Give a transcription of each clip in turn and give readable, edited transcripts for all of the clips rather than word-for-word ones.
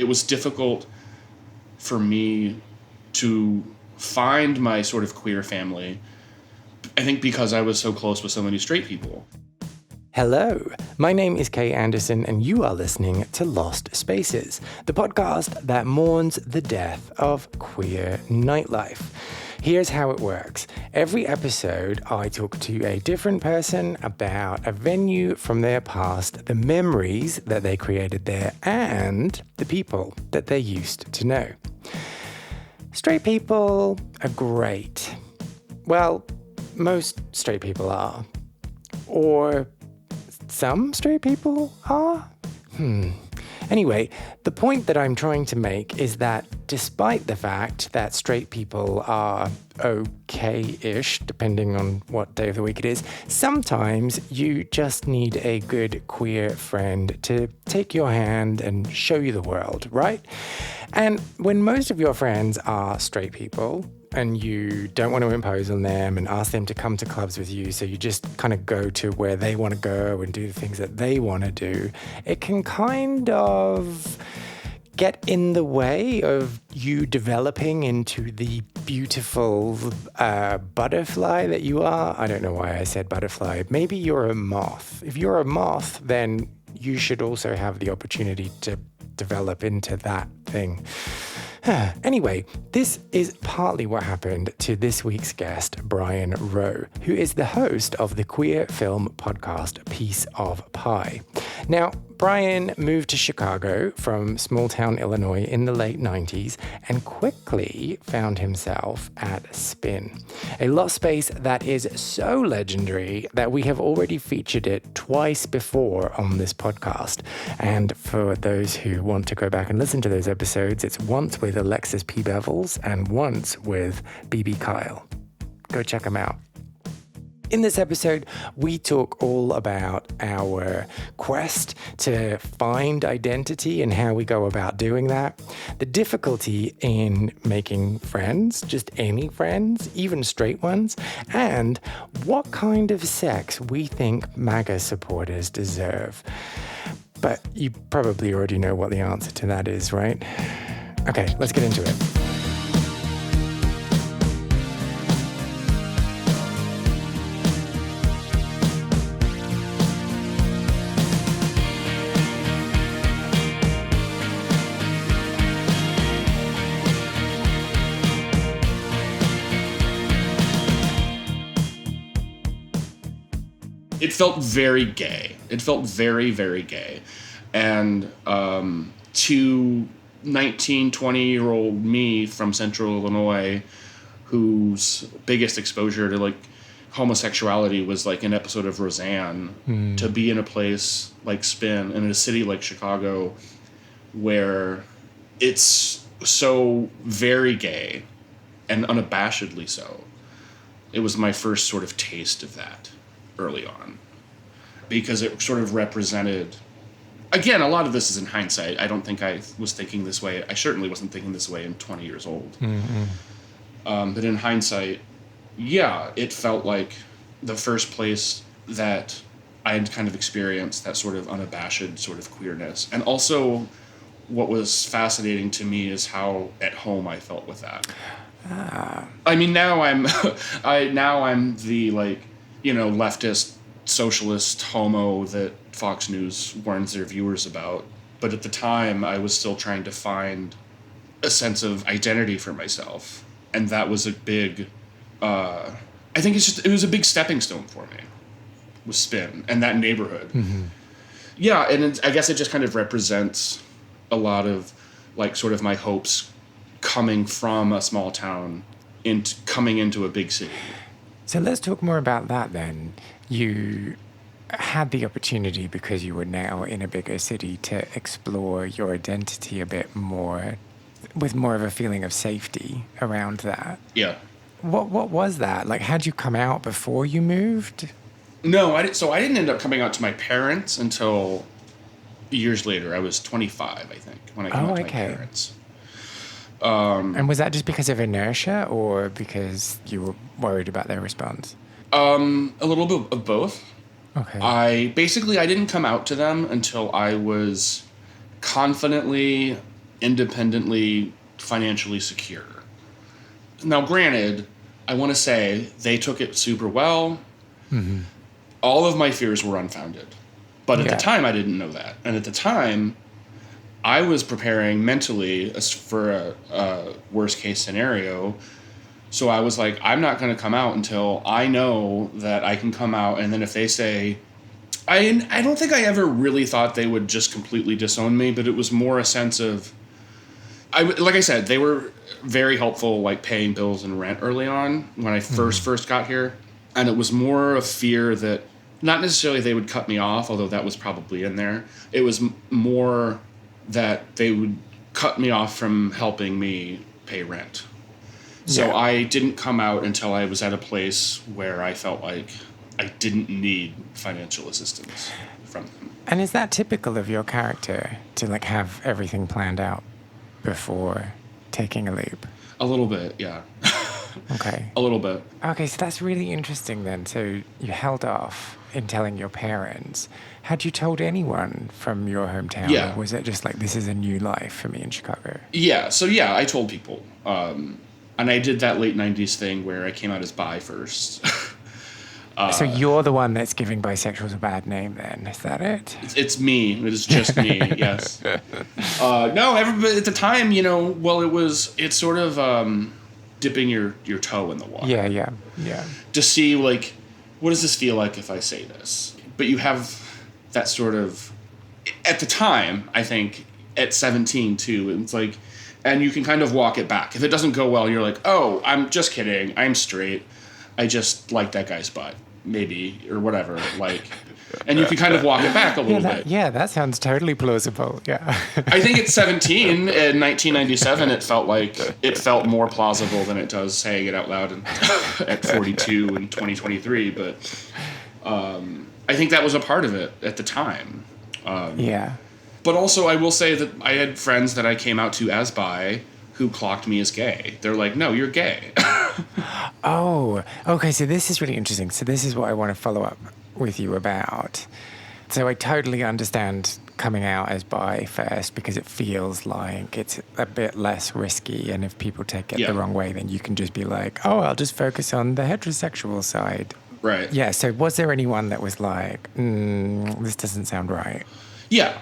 it was difficult for me to find my sort of queer family, I think because I was so close with so many straight people. Hello, my name is Kay Anderson, and you are listening to Lost Spaces, the podcast that mourns the death of queer nightlife. Here's how it works. Every episode, I talk to a different person about a venue from their past, the memories that they created there, and the people that they used to know. Straight people are great. Well, most straight people are. Or some straight people are? Anyway, the point that I'm trying to make is that despite the fact that straight people are okay-ish, depending on what day of the week it is, sometimes you just need a good queer friend to take your hand and show you the world, right? And when most of your friends are straight people, and you don't want to impose on them and ask them to come to clubs with you, so you just kind of go to where they want to go and do the things that they want to do, it can kind of get in the way of you developing into the beautiful butterfly that you are. I don't know why I said butterfly. Maybe you're a moth. If you're a moth, then you should also have the opportunity to develop into that thing. Anyway, this is partly what happened to this week's guest, Brian Rowe, who is the host of the queer film podcast Piece of Pie. Now, Brian moved to Chicago from small-town Illinois in the late 90s and quickly found himself at Spin, a lost space that is so legendary that we have already featured it twice before on this podcast. And for those who want to go back and listen to those episodes, it's once with Alexis P Bevels and once with BB Kyle. Go check them out. In this episode, we talk all about our quest to find identity and how we go about doing that, the difficulty in making friends, just any friends, even straight ones, and what kind of sex we think MAGA supporters deserve. But you probably already know what the answer to that is, right? Okay, let's get into it. It felt very gay. It felt very, very gay. And to 19, 20-year-old me from Central Illinois, whose biggest exposure to like homosexuality was like an episode of Roseanne, to be in a place like Spin and in a city like Chicago where it's so very gay and unabashedly so. It was my first sort of taste of that early on, because it sort of represented, again, a lot of this is in hindsight. I don't think I was thinking this way. I certainly wasn't thinking this way in 20 years old. But in hindsight, yeah, it felt like the first place that I had kind of experienced that sort of unabashed sort of queerness. And also what was fascinating to me is how at home I felt with that. I mean, now I'm the, like, you know, leftist, socialist homo that Fox News warns their viewers about. But at the time, I was still trying to find a sense of identity for myself. And that was a big, I think it was a big stepping stone for me, was Spin and that neighborhood. Mm-hmm. Yeah, and I guess it just kind of represents a lot of, like, sort of my hopes coming from a small town coming into a big city. So let's talk more about that then. You had the opportunity, because you were now in a bigger city, to explore your identity a bit more, with more of a feeling of safety around that. Yeah. What was that? Like, how'd you come out before you moved? No, I didn't end up coming out to my parents until years later. I was 25, I think, when I came out to my parents. And was that just because of inertia or because you were worried about their response? A little bit of both. Okay. I didn't come out to them until I was confidently independently financially secure. Now, granted, I want to say they took it super well. Mm-hmm. All of my fears were unfounded. But at Yeah. the time, I didn't know that. And at the time, I was preparing mentally for a worst case scenario. So I was like, I'm not going to come out until I know that I can come out. And then if they say, I don't think I ever really thought they would just completely disown me, but it was more a sense of, like I said, they were very helpful, like paying bills and rent early on when I first got here. And it was more a fear that not necessarily they would cut me off, although that was probably in there. It was more that they would cut me off from helping me pay rent. So Yeah. I didn't come out until I was at a place where I felt like I didn't need financial assistance from them. And is that typical of your character to like have everything planned out before taking a leap? A little bit, yeah. Okay. A little bit. Okay, so that's really interesting then. So you held off in telling your parents. Had you told anyone from your hometown? Yeah. Or was it just like, this is a new life for me in Chicago? Yeah, so yeah, I told people. And I did that late 90s thing where I came out as bi first. So you're the one that's giving bisexuals a bad name then, is that it? It's me. It is just me, yes. No, everybody at the time, well, it's sort of dipping your toe in the water. Yeah. To see, like, what does this feel like if I say this? But you have that sort of, at the time, I think, at 17 too, it's like, and you can kind of walk it back. If it doesn't go well, you're like, oh, I'm just kidding. I'm straight. I just like that guy's butt, maybe, or whatever. Like, and you can kind of walk it back a little bit. Yeah, that sounds totally plausible. Yeah. I think at 17 in 1997, it felt more plausible than it does saying it out loud at 42 in 2023. But I think that was a part of it at the time. Yeah. But also, I will say that I had friends that I came out to as bi who clocked me as gay. They're like, no, you're gay. Oh, okay. So this is really interesting. So this is what I want to follow up with you about. So I totally understand coming out as bi first because it feels like it's a bit less risky. And if people take it the wrong way, then you can just be like, oh, I'll just focus on the heterosexual side. Right. Yeah. So was there anyone that was like, this doesn't sound right? Yeah.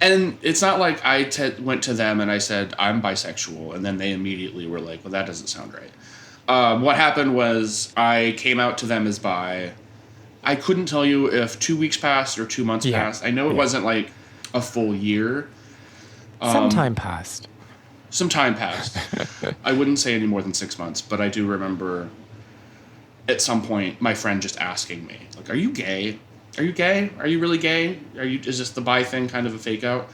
And it's not like I went to them and I said, I'm bisexual. And then they immediately were like, well, that doesn't sound right. What happened was I came out to them as bi. I couldn't tell you if 2 weeks passed or 2 months passed. I know it wasn't like a full year. Some time passed. Some time passed. I wouldn't say any more than 6 months, but I do remember at some point my friend just asking me, like, are you gay? Are you gay? Are you really gay? Is this the bi thing kind of a fake out?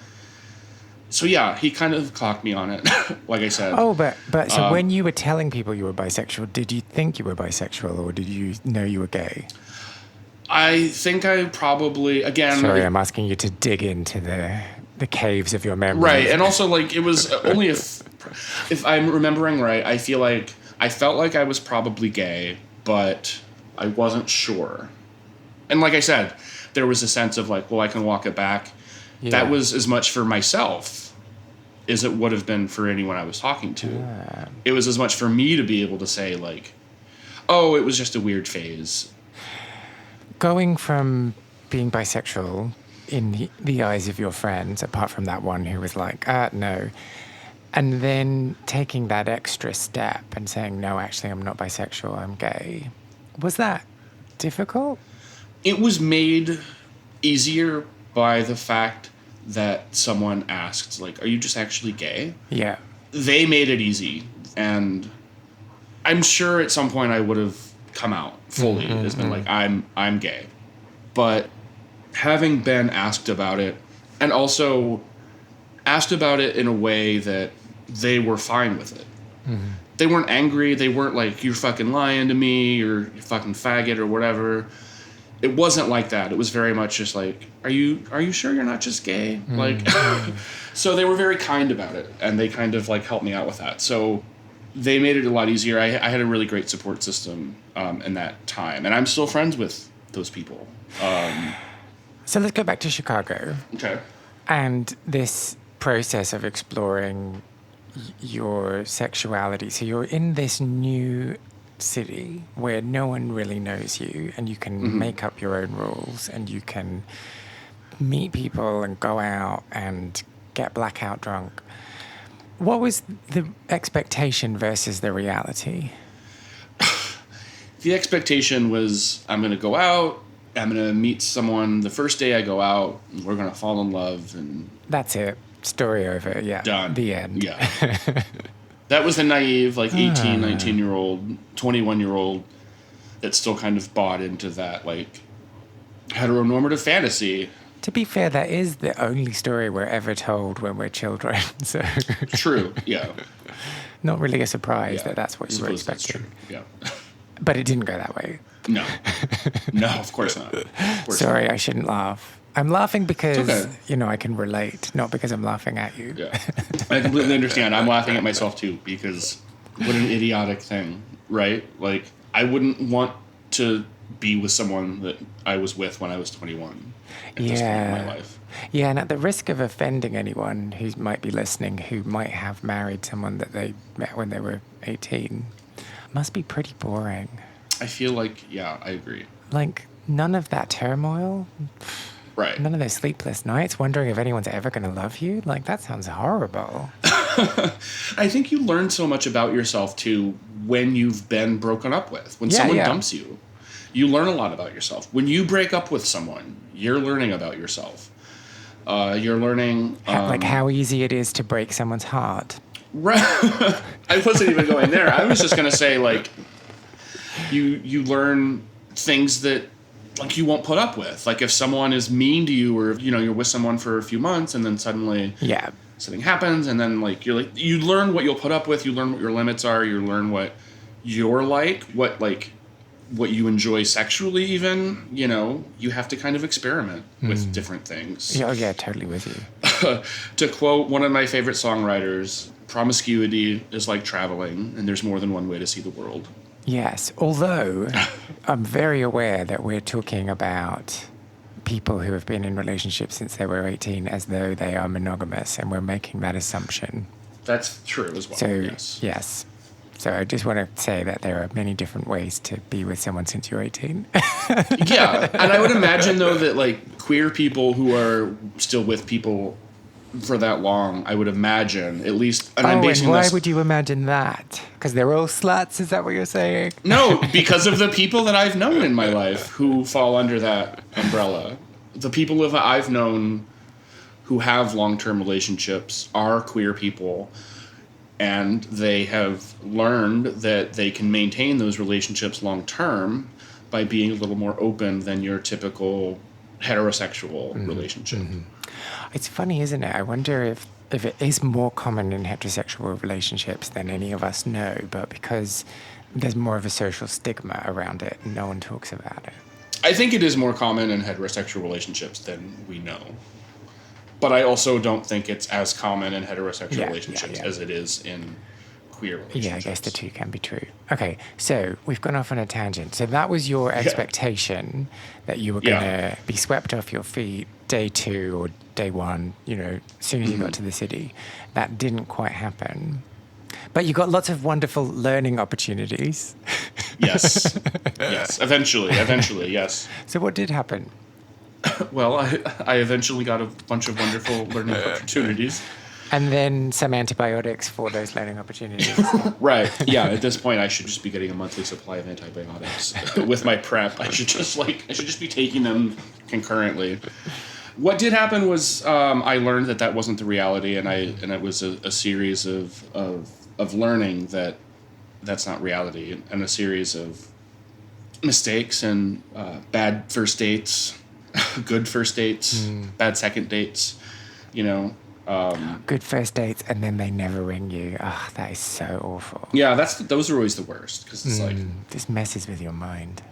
So yeah, he kind of clocked me on it, like I said. Oh, but so when you were telling people you were bisexual, did you think you were bisexual or did you know you were gay? I think I probably, again... Sorry, I'm asking you to dig into the caves of your memory. Right, and also, like, it was only if I'm remembering right, I felt like I was probably gay, but I wasn't sure. And like I said, there was a sense of like, well, I can walk it back. Yeah. That was as much for myself as it would have been for anyone I was talking to. Yeah. It was as much for me to be able to say like, oh, it was just a weird phase. Going from being bisexual in the eyes of your friends, apart from that one who was like, no, and then taking that extra step and saying, no, actually, I'm not bisexual, I'm gay. Was that difficult? It was made easier by the fact that someone asked, like, are you just actually gay? Yeah. They made it easy. And I'm sure at some point I would have come out fully. It's been like, I'm gay. But having been asked about it, and also asked about it in a way that they were fine with it. Mm-hmm. They weren't angry. They weren't like, you're fucking lying to me, or you fucking faggot, or whatever. It wasn't like that. It was very much just like, are you sure you're not just gay? Mm-hmm. Like, so they were very kind about it, and they kind of like helped me out with that. So they made it a lot easier. I had a really great support system in that time, and I'm still friends with those people. So let's go back to Chicago. Okay. And this process of exploring your sexuality. So you're in this new city where no one really knows you, and you can make up your own rules, and you can meet people and go out and get blackout drunk. What was the expectation versus the reality? The expectation was, I'm going to go out, I'm going to meet someone the first day I go out, and we're going to fall in love, and that's it. Story over. Yeah. Done. The end. Yeah. That was the naive, like 18, 19-year-old, 21-year-old that still kind of bought into that, like, heteronormative fantasy. To be fair, that is the only story we're ever told when we're children. So True, yeah. Not really a surprise that that's what you were expecting. Yeah. But it didn't go that way. No. No, of course not. Sorry, I shouldn't laugh. I'm laughing because, I can relate, not because I'm laughing at you. Yeah. I completely understand. I'm laughing at myself, too, because what an idiotic thing, right? Like, I wouldn't want to be with someone that I was with when I was 21 at this point in my life. Yeah, and at the risk of offending anyone who might be listening who might have married someone that they met when they were 18, must be pretty boring. I feel like, I agree. Like, none of that turmoil. Right. None of those sleepless nights wondering if anyone's ever going to love you. Like, that sounds horrible. I think you learn so much about yourself, too, when you've been broken up with. When someone dumps you, you learn a lot about yourself. When you break up with someone, you're learning about yourself. You're learning... like how easy it is to break someone's heart. Right. I wasn't even going there. I was just going to say, like, you learn things that, like, you won't put up with. Like, if someone is mean to you, or, you're with someone for a few months and then suddenly something happens, and then, like, you learn what you'll put up with, you learn what your limits are, you learn what you're like, what you enjoy sexually even, you have to kind of experiment with different things. Yeah, totally with you. To quote one of my favorite songwriters, promiscuity is like traveling, and there's more than one way to see the world. Yes, although I'm very aware that we're talking about people who have been in relationships since they were 18 as though they are monogamous, and we're making that assumption. That's true as well, So, yes. So I just want to say that there are many different ways to be with someone since you're 18. Yeah, and I would imagine, though, that, like, queer people who are still with people for that long, I would imagine, at least... And I'm basing and why this... would you imagine that? Because they're all sluts, is that what you're saying? No, because of the people that I've known in my life who fall under that umbrella. The people that I've known who have long-term relationships are queer people, and they have learned that they can maintain those relationships long-term by being a little more open than your typical heterosexual relationship. Mm-hmm. It's funny, isn't it? I wonder if it is more common in heterosexual relationships than any of us know, but because there's more of a social stigma around it, no one talks about it. I think it is more common in heterosexual relationships than we know. But I also don't think it's as common in heterosexual relationships as it is in queer relationships. Yeah, I guess the two can be true. Okay, so we've gone off on a tangent. So that was your expectation that you were going to be swept off your feet day 2 or day 1, as soon as you got to the city. That didn't quite happen. But you got lots of wonderful learning opportunities. Yes. Yes. Eventually, yes. So what did happen? Well, I eventually got a bunch of wonderful learning opportunities. And then some antibiotics for those learning opportunities. Right. Yeah, at this point I should just be getting a monthly supply of antibiotics. With my prep, I should just be taking them concurrently. What did happen was I learned that wasn't the reality, and it was a series of learning that that's not reality, and a series of mistakes and bad first dates, good first dates, bad second dates, good first dates, and then they never ring you. Oh, that is so awful. Yeah, those are always the worst, because it's like... This messes with your mind.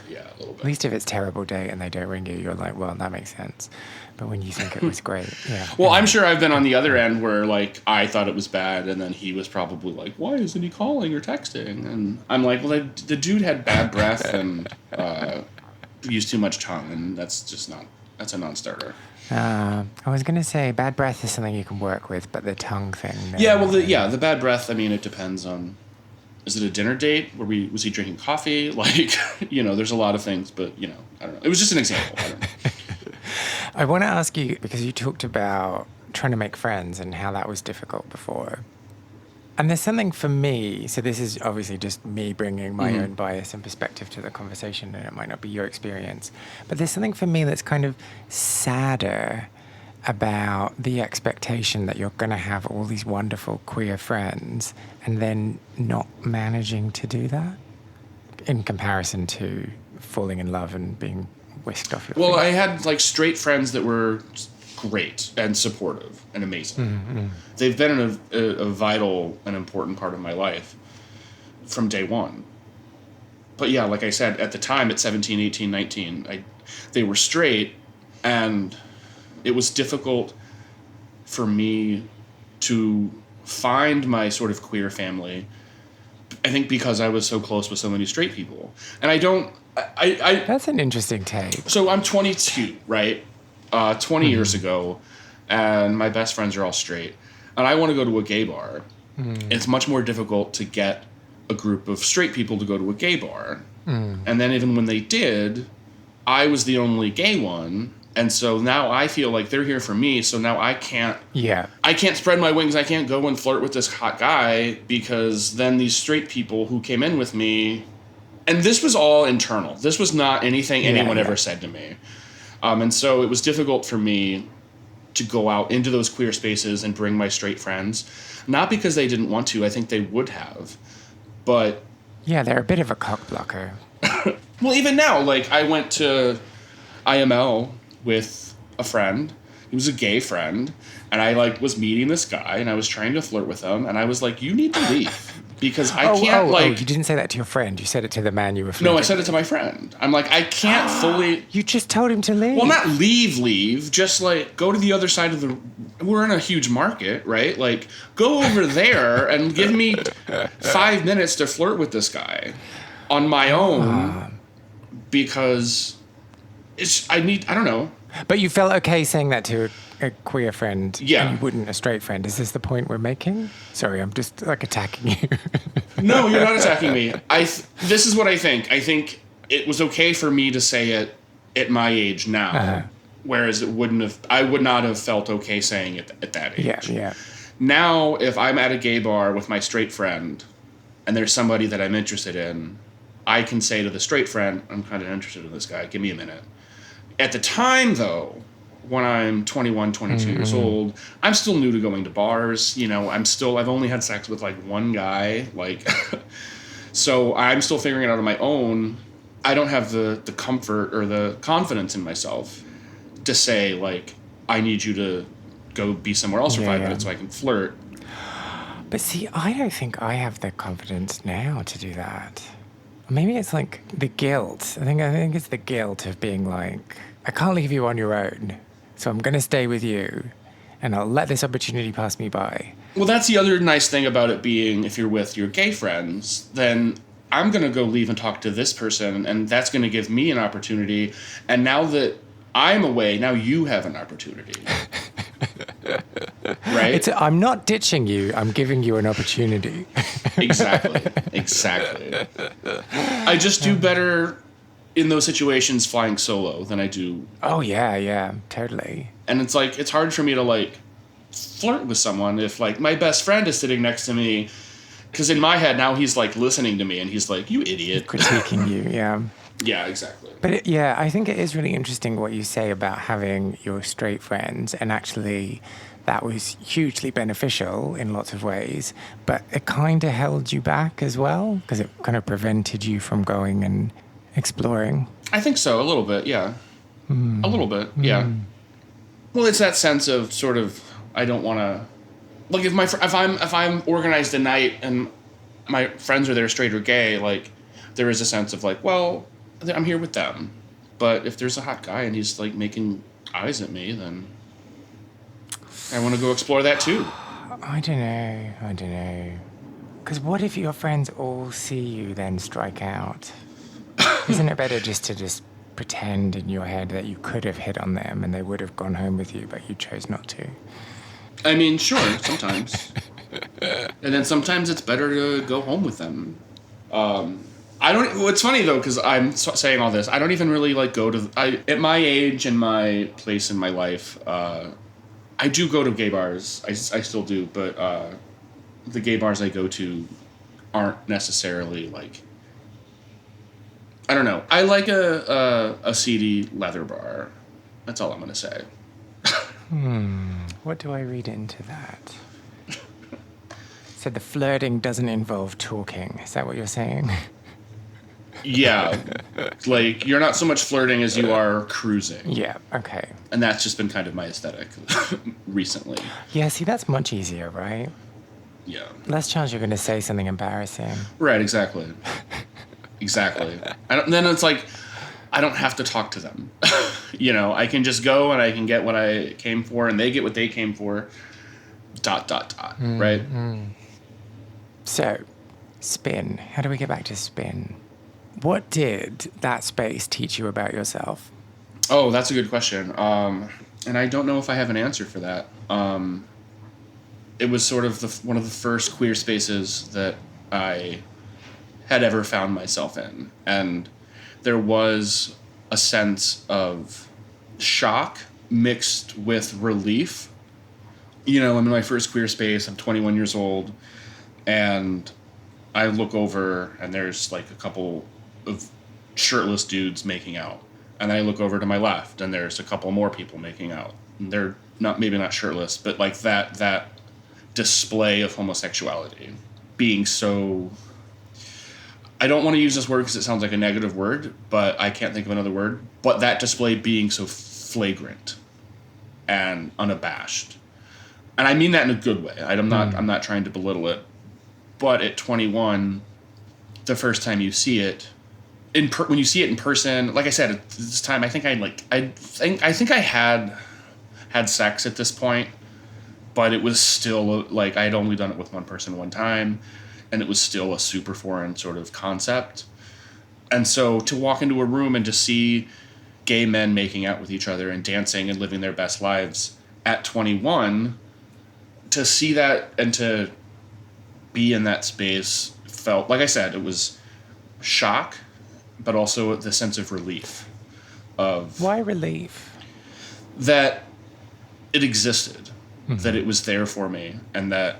Yeah, a little bit. At least if it's terrible date and they don't ring you, you're like, well, that makes sense. But when you think it was great, yeah. Well, I'm sure I've been on the other end where, like, I thought it was bad, and then he was probably like, why isn't he calling or texting? And I'm like, well, the dude had bad breath and used too much tongue, and that's a non-starter. I was going to say bad breath is something you can work with, but the tongue thing. No. Yeah, well, the bad breath. I mean, it depends on. Is it a dinner date? Was he drinking coffee? Like, there's a lot of things, but I don't know. It was just an example. I don't know. I want to ask you, because you talked about trying to make friends and how that was difficult before. And there's something for me, so this is obviously just me bringing my own bias and perspective to the conversation, and it might not be your experience, but there's something for me that's kind of sadder about the expectation that you're going to have all these wonderful queer friends and then not managing to do that in comparison to falling in love and being whisked off your feet. I had like straight friends that were great and supportive and amazing. Mm-hmm. They've been a vital and important part of my life from day one. But yeah, like I said, at the time at 17, 18, 19, they were straight, and it was difficult for me to find my sort of queer family, I think because I was so close with so many straight people. And That's an interesting take. So I'm 22, right? 20 years ago, and my best friends are all straight. And I want to go to a gay bar. It's much more difficult to get a group of straight people to go to a gay bar. And then even when they did, I was the only gay one. And so now I feel like they're here for me. So now I can't spread my wings. I can't go and flirt with this hot guy, because then these straight people who came in with me, and this was all internal. This was not anything anyone ever said to me. And so it was difficult for me to go out into those queer spaces and bring my straight friends. Not because they didn't want to. I think they would have. But... yeah, they're a bit of a cock blocker. Well, even now, like, I went to IML with a friend. He was a gay friend. And I, like, was meeting this guy, and I was trying to flirt with him. And I was like, you need to leave. Because I can't, you didn't say that to your friend. You said it to the man you were flirting. No, I said it to my friend. I'm like, I can't fully... You just told him to leave. Well, not leave. Just, like, go to the other side of the... We're in a huge market, right? Like, go over there and give me 5 minutes to flirt with this guy on my own, because I don't know. But you felt okay saying that to a queer friend, yeah, and you wouldn't a straight friend. Is this the point we're making? Sorry, I'm just like attacking you. No, you're not attacking me. This is what I think. I think it was okay for me to say it at my age now, whereas I would not have felt okay saying it at that age. Yeah. Now, if I'm at a gay bar with my straight friend, and there's somebody that I'm interested in, I can say to the straight friend, I'm kind of interested in this guy. Give me a minute. At the time, though, when I'm 21, 22 years old, I'm still new to going to bars. I've only had sex with like one guy. Like, so I'm still figuring it out on my own. I don't have the comfort or the confidence in myself to say, like, I need you to go be somewhere else for 5 minutes so I can flirt. But see, I don't think I have the confidence now to do that. Maybe it's like the guilt. I think it's the guilt of being like, I can't leave you on your own, so I'm going to stay with you, and I'll let this opportunity pass me by. Well, that's the other nice thing about it being, if you're with your gay friends, then I'm going to go leave and talk to this person, and that's going to give me an opportunity. And now that I'm away, now you have an opportunity. Right? I'm not ditching you. I'm giving you an opportunity. Exactly. I just do better in those situations flying solo than I do. Oh, yeah, totally. And it's like, it's hard for me to, like, flirt with someone if, like, my best friend is sitting next to me. Because in my head, now he's, like, listening to me, and he's like, you idiot. Critiquing you, yeah. Yeah, exactly. But, I think it is really interesting what you say about having your straight friends, and actually that was hugely beneficial in lots of ways, but it kind of held you back as well, because it kind of prevented you from going and exploring. I think so, a little bit, yeah. A little bit, yeah. Well, it's that sense of sort of, I don't want to, like, if I'm organized a night and my friends are there straight or gay, like, there is a sense of like, well, I'm here with them. But if there's a hot guy and he's like making eyes at me, then I want to go explore that too. I don't know. Because what if your friends all see you then strike out? Isn't it better just to pretend in your head that you could have hit on them and they would have gone home with you, but you chose not to? I mean, sure, sometimes. And then sometimes it's better to go home with them. It's funny though, because I'm saying all this, I don't even really like go to, at my age and my place in my life, I do go to gay bars. I still do, but the gay bars I go to aren't necessarily like, I don't know. I like a seedy leather bar. That's all I'm going to say. What do I read into that? So the flirting doesn't involve talking. Is that what you're saying? Yeah. Like, you're not so much flirting as you are cruising. Yeah, okay. And that's just been kind of my aesthetic recently. Yeah, see, that's much easier, right? Yeah. Less chance you're going to say something embarrassing. Right, exactly. Exactly. Then it's like, I don't have to talk to them. I can just go and I can get what I came for and they get what they came for. ... Right? So, spin. How do we get back to spin? What did that space teach you about yourself? Oh, that's a good question. And I don't know if I have an answer for that. It was sort of one of the first queer spaces that I had ever found myself in. And there was a sense of shock mixed with relief. I'm in my first queer space. I'm 21 years old. And I look over and there's like a couple of shirtless dudes making out. And I look over to my left and there's a couple more people making out. And they're maybe not shirtless, but like that display of homosexuality being so, I don't want to use this word because it sounds like a negative word, but I can't think of another word, but that display being so flagrant and unabashed. And I mean that in a good way. I'm not trying to belittle it. But at 21, the first time you see it, when you see it in person, like I said, at this time, I think I had sex at this point, but it was still like I had only done it with one person one time, and it was still a super foreign sort of concept. And so to walk into a room and to see gay men making out with each other and dancing and living their best lives at 21, to see that and to be in that space felt, like I said, it was shock, but also the sense of relief. Why relief? That it existed, that it was there for me, and that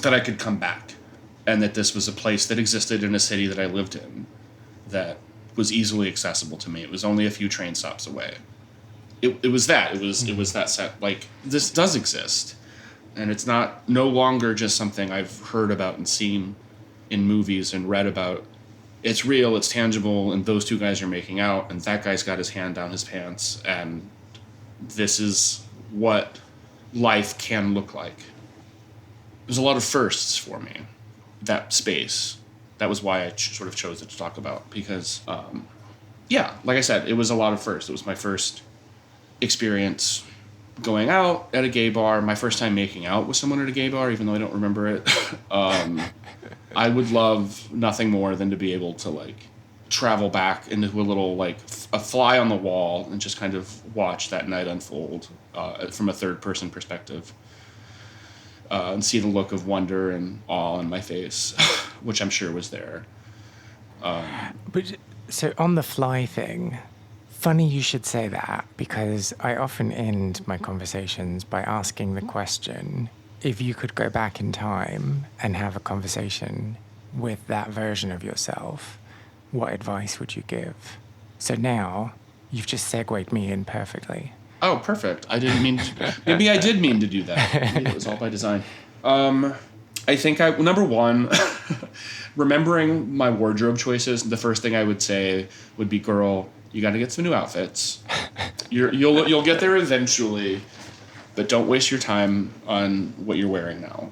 I could come back, and that this was a place that existed in a city that I lived in that was easily accessible to me. It was only a few train stops away. It was that set, like, this does exist. And it's no longer just something I've heard about and seen in movies and read about. It's real, it's tangible, and those two guys are making out, and that guy's got his hand down his pants, and this is what life can look like. There's a lot of firsts for me, that space. That was why I sort of chose it to talk about, because, like I said, it was a lot of firsts. It was my first experience going out at a gay bar, my first time making out with someone at a gay bar, even though I don't remember it. I would love nothing more than to be able to like travel back into a little like a fly on the wall and just kind of watch that night unfold from a third person perspective, and see the look of wonder and awe on my face, which I'm sure was there. But so on the fly thing, funny you should say that, because I often end my conversations by asking the question, if you could go back in time and have a conversation with that version of yourself, what advice would you give? So now you've just segued me in perfectly. Oh, perfect. I didn't mean to, maybe I did mean to do that. Maybe it was all by design. I think number one, remembering my wardrobe choices, the first thing I would say would be, girl, you got to get some new outfits. You'll get there eventually, but don't waste your time on what you're wearing now.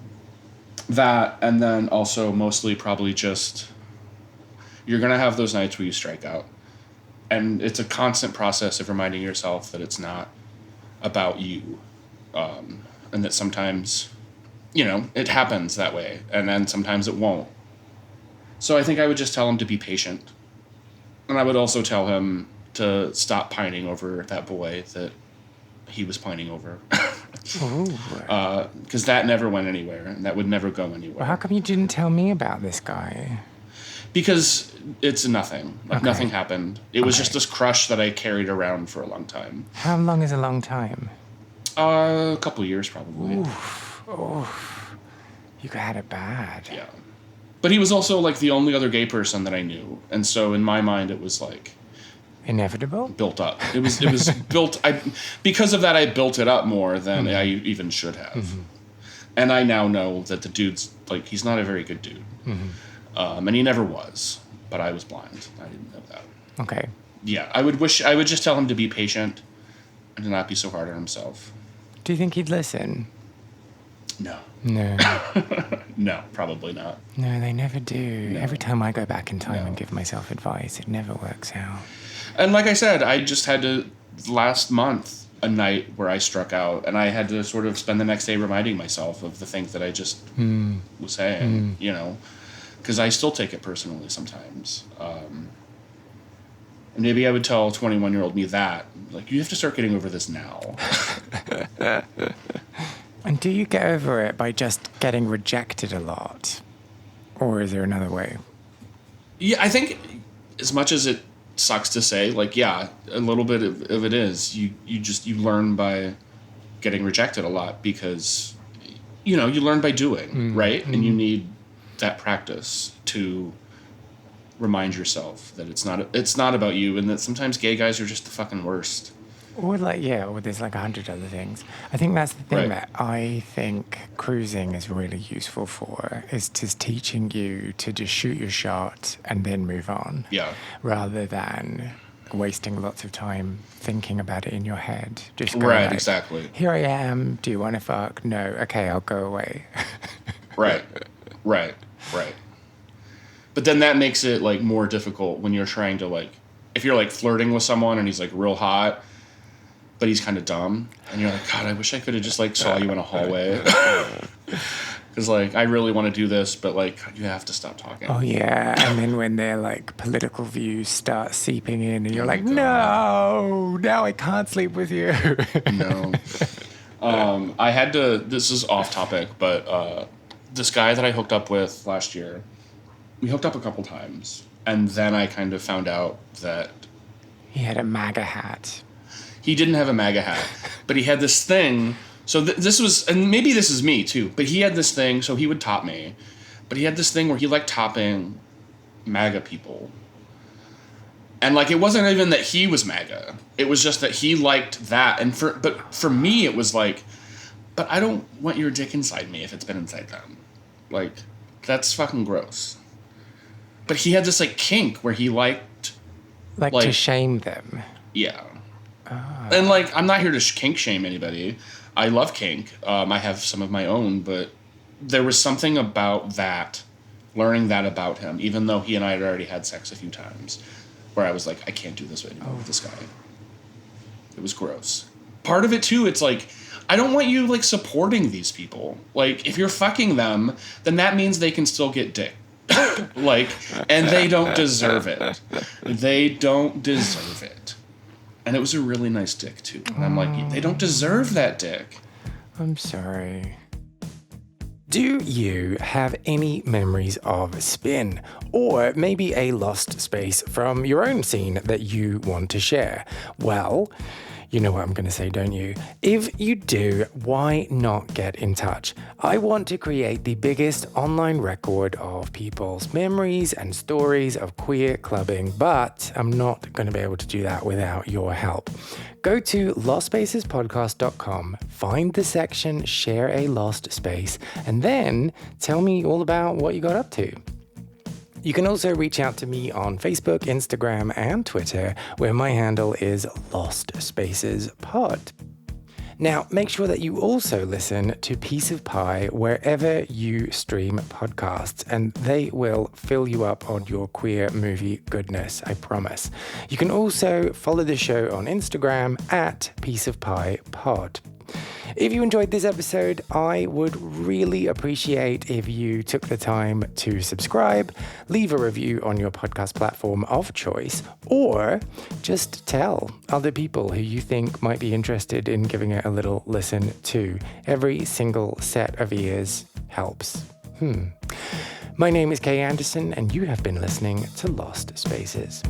That, and then also mostly probably just, you're going to have those nights where you strike out. And it's a constant process of reminding yourself that it's not about you. And that sometimes, it happens that way. And then sometimes it won't. So I think I would just tell him to be patient. And I would also tell him to stop pining over that boy that he was pining over. Because that never went anywhere, and that would never go anywhere. Well, how come you didn't tell me about this guy? Because it's nothing. Nothing happened. It was just this crush that I carried around for a long time. How long is a long time? A couple years, probably. Oof. You had it bad. Yeah. But he was also, like, the only other gay person that I knew. And so, in my mind, it was, like... Inevitable? Built up. It was built... Because of that, I built it up more than I even should have. Mm-hmm. And I now know that the dude's, like, he's not a very good dude. Mm-hmm. And he never was, but I was blind. I didn't know that. Okay. Yeah, I would just tell him to be patient and to not be so hard on himself. Do you think he'd listen? No. No, probably not. No, they never do. No. Every time I go back in time and give myself advice, it never works out. And like I said, I just had to, last month, a night where I struck out, and I had to sort of spend the next day reminding myself of the things that I just was saying, you know. Because I still take it personally sometimes. And maybe I would tell 21-year-old me that. Like, you have to start getting over this now. And do you get over it by just getting rejected a lot? Or is there another way? Yeah, I think as much as it sucks to say, like, yeah, a little bit of it is. You learn by getting rejected a lot because, you know, you learn by doing, right? And you need that practice to remind yourself that it's not about you, and that sometimes gay guys are just the fucking worst. Or there's like 100 other things. I think that's the thing that I think cruising is really useful for, is just teaching you to just shoot your shot and then move on. Yeah. Rather than wasting lots of time thinking about it in your head. Just go right, exactly. Here I am. Do you want to fuck? No. Okay, I'll go away. Right. But then that makes it, like, more difficult when you're trying to, like, if you're, like, flirting with someone and he's, like, real hot, but he's kind of dumb, and you're like, God, I wish I could have just, like, saw you in a hallway. Because, like, I really want to do this, but, like, you have to stop talking. Oh, yeah. And then when their, like, political views start seeping in, and you're like, no, now I can't sleep with you. No. I had to, this is off topic, but this guy that I hooked up with last year, we hooked up a couple times, and then I kind of found out that... He had a MAGA hat. He didn't have a MAGA hat, but he had this thing. So this was, and maybe this is me too, but he had this thing, so he would top me. But he had this thing where he liked topping MAGA people. And, like, it wasn't even that he was MAGA. It was just that he liked that. But for me, it was like, but I don't want your dick inside me if it's been inside them. Like, that's fucking gross. But he had this, like, kink where he liked... Like to shame them. Yeah. And, like, I'm not here to kink shame anybody. I love kink. I have some of my own, but there was something about that, learning that about him, even though he and I had already had sex a few times, where I was like, I can't do this anymore with this guy. It was gross. Part of it, too, it's like, I don't want you, like, supporting these people. Like, if you're fucking them, then that means they can still get dick. Like, and they don't deserve it. They don't deserve it. And it was a really nice dick, too. And I'm like, they don't deserve that dick. I'm sorry. Do you have any memories of Spin? Or maybe a lost space from your own scene that you want to share? Well, you know what I'm going to say, don't you? If you do, why not get in touch? I want to create the biggest online record of people's memories and stories of queer clubbing, but I'm not going to be able to do that without your help. Go to lostspacespodcast.com, find the section Share a Lost Space, and then tell me all about what you got up to. You can also reach out to me on Facebook, Instagram, and Twitter, where my handle is Lost Spaces Pod. Now, make sure that you also listen to Piece of Pie wherever you stream podcasts, and they will fill you up on your queer movie goodness, I promise. You can also follow the show on Instagram at Piece of Pie Pod. If you enjoyed this episode, I would really appreciate if you took the time to subscribe, leave a review on your podcast platform of choice, or just tell other people who you think might be interested in giving it a little listen too. Every single set of ears helps. My name is Kay Anderson, and you have been listening to Lost Spaces.